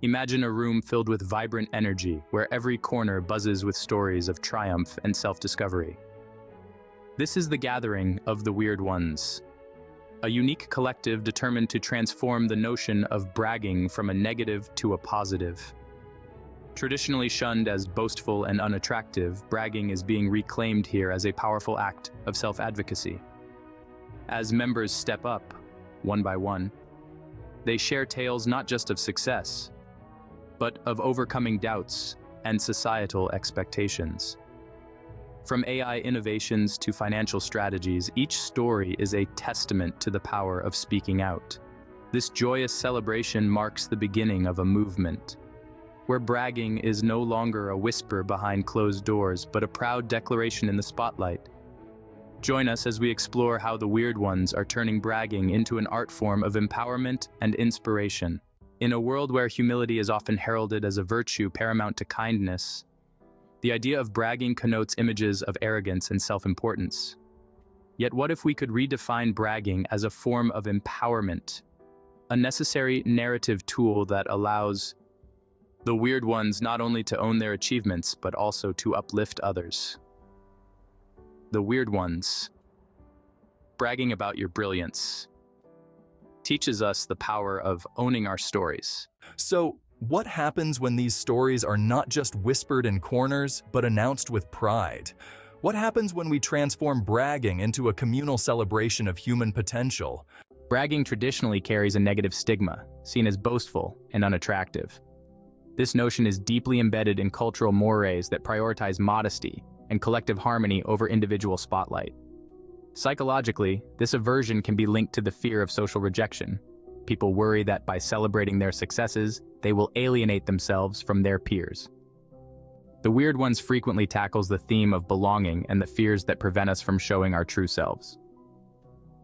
Imagine a room filled with vibrant energy, where every corner buzzes with stories of triumph and self-discovery. This is the gathering of the Weird Ones, a unique collective determined to transform the notion of bragging from a negative to a positive. Traditionally shunned as boastful and unattractive, bragging is being reclaimed here as a powerful act of self-advocacy. As members step up, one by one, they share tales not just of success, but of overcoming doubts and societal expectations. From AI innovations to financial strategies, each story is a testament to the power of speaking out. This joyous celebration marks the beginning of a movement, where bragging is no longer a whisper behind closed doors, but a proud declaration in the spotlight. Join us as we explore how the Weird Ones are turning bragging into an art form of empowerment and inspiration. In a world where humility is often heralded as a virtue paramount to kindness, the idea of bragging connotes images of arrogance and self-importance. Yet what if we could redefine bragging as a form of empowerment, a necessary narrative tool that allows the Weird Ones not only to own their achievements, but also to uplift others? The Weird Ones. Bragging about your brilliance teaches us the power of owning our stories. So, what happens when these stories are not just whispered in corners, but announced with pride? What happens when we transform bragging into a communal celebration of human potential? Bragging traditionally carries a negative stigma, seen as boastful and unattractive. This notion is deeply embedded in cultural mores that prioritize modesty and collective harmony over individual spotlight. Psychologically, this aversion can be linked to the fear of social rejection. People worry that by celebrating their successes, they will alienate themselves from their peers. The Weird Ones frequently tackles the theme of belonging and the fears that prevent us from showing our true selves.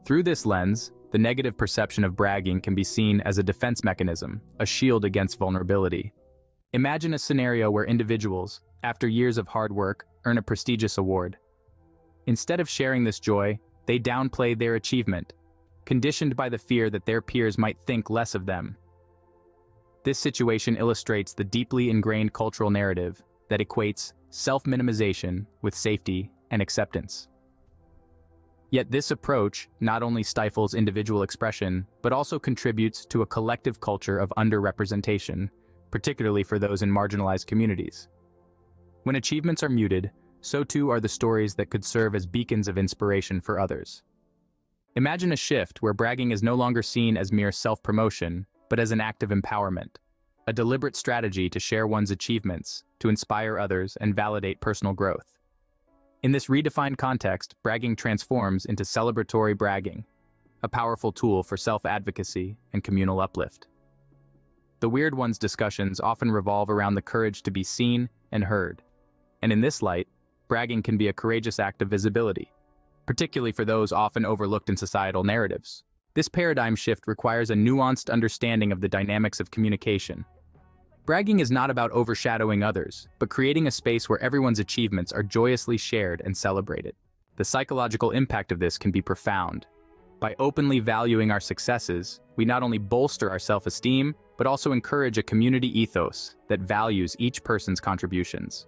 Through this lens, the negative perception of bragging can be seen as a defense mechanism, a shield against vulnerability. Imagine a scenario where individuals, after years of hard work, earn a prestigious award. Instead of sharing this joy, they downplay their achievement, conditioned by the fear that their peers might think less of them. This situation illustrates the deeply ingrained cultural narrative that equates self-minimization with safety and acceptance. Yet this approach not only stifles individual expression, but also contributes to a collective culture of underrepresentation, particularly for those in marginalized communities. When achievements are muted, so too are the stories that could serve as beacons of inspiration for others. Imagine a shift where bragging is no longer seen as mere self-promotion, but as an act of empowerment, a deliberate strategy to share one's achievements, to inspire others and validate personal growth. In this redefined context, bragging transforms into celebratory bragging, a powerful tool for self-advocacy and communal uplift. The Weird Ones discussions often revolve around the courage to be seen and heard, and in this light, bragging can be a courageous act of visibility, particularly for those often overlooked in societal narratives. This paradigm shift requires a nuanced understanding of the dynamics of communication. Bragging is not about overshadowing others, but creating a space where everyone's achievements are joyously shared and celebrated. The psychological impact of this can be profound. By openly valuing our successes, we not only bolster our self-esteem, but also encourage a community ethos that values each person's contributions.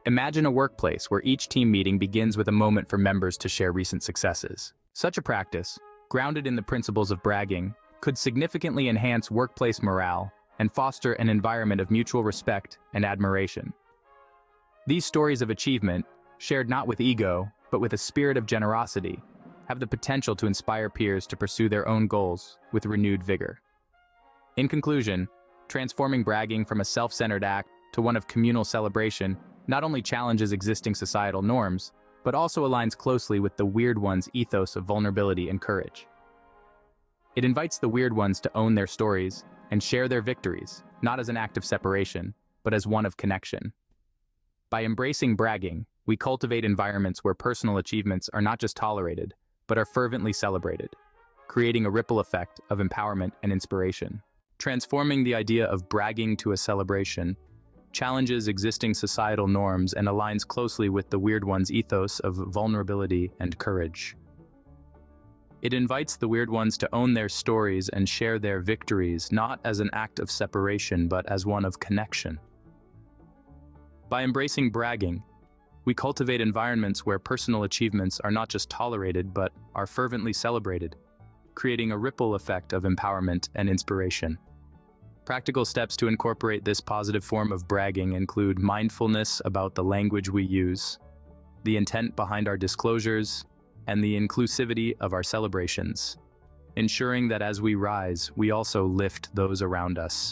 Imagine a workplace where each team meeting begins with a moment for members to share recent successes. Such a practice, grounded in the principles of bragging, could significantly enhance workplace morale and foster an environment of mutual respect and admiration. These stories of achievement, shared not with ego, but with a spirit of generosity, have the potential to inspire peers to pursue their own goals with renewed vigor. In conclusion, transforming bragging from a self-centered act to one of communal celebration not only challenges existing societal norms, but also aligns closely with the Weird Ones' ethos of vulnerability and courage. It invites the Weird Ones to own their stories and share their victories, not as an act of separation, but as one of connection. By embracing bragging, we cultivate environments where personal achievements are not just tolerated, but are fervently celebrated, creating a ripple effect of empowerment and inspiration. Transforming the idea of bragging to a celebration challenges existing societal norms and aligns closely with the Weird Ones' ethos of vulnerability and courage. It invites the weird ones to own their stories and share their victories, not as an act of separation, but as one of connection. By embracing bragging, we cultivate environments where personal achievements are not just tolerated, but are fervently celebrated, creating a ripple effect of empowerment and inspiration. Practical steps to incorporate this positive form of bragging include mindfulness about the language we use, the intent behind our disclosures, and the inclusivity of our celebrations, ensuring that as we rise, we also lift those around us.